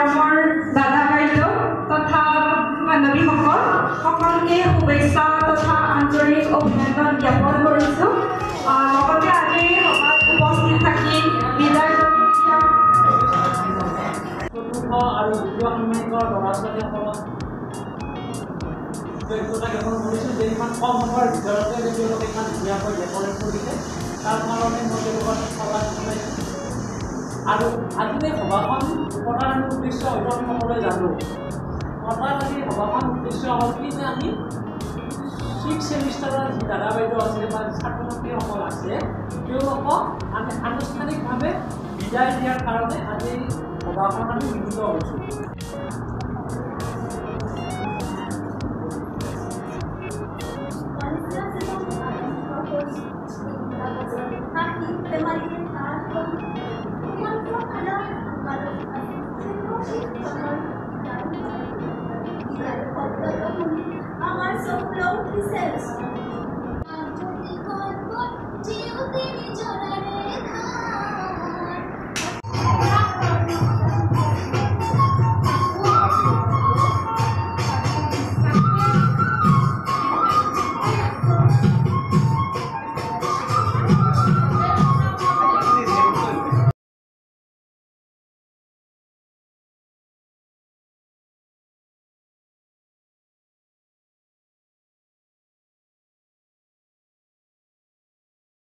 মৰমৰ দাদা বাইদেউ তথা বান্ধৱীসকল সকলোকে শুভেচ্ছা তথা আন্তৰিক অভিনন্দন জ্ঞাপন কৰিছোঁ। লগতে আজি সভাত উপস্থিত থাকি বিদায় চতুৰ্থ আৰু দ্বিতীয় ষাণ্মাসিকৰ ল'ৰা ছোৱালীসকলক ব্যক্ততা জ্ঞাপন কৰিছোঁ যে ইমান কম সময়ৰ ভিতৰতে যে তেওঁলোকে ইমান ধুনীয়াকৈ ডেকৰেট কৰিছে তাৰ কাৰণে মই তেওঁলোকক ধন্যবাদ জনাইছোঁ। আৰু আজি এই সভাখন পতাৰ উদ্দেশ্য হয়তো আমি সকলোৱে জানো। পতাৰ আজি সভাখন উদ্দেশ্য হ'ল কি যে আমি 6th ছেমিষ্টাৰৰ যি দাদা বাইদেউ আছে বা ছাত্ৰ ছাত্ৰীসকল আছে তেওঁলোকক আমি আনুষ্ঠানিকভাৱে বিদায় দিয়াৰ কাৰণে আজি এই সভাখন আমি মিলিত হৈছোঁ। Our so low presence.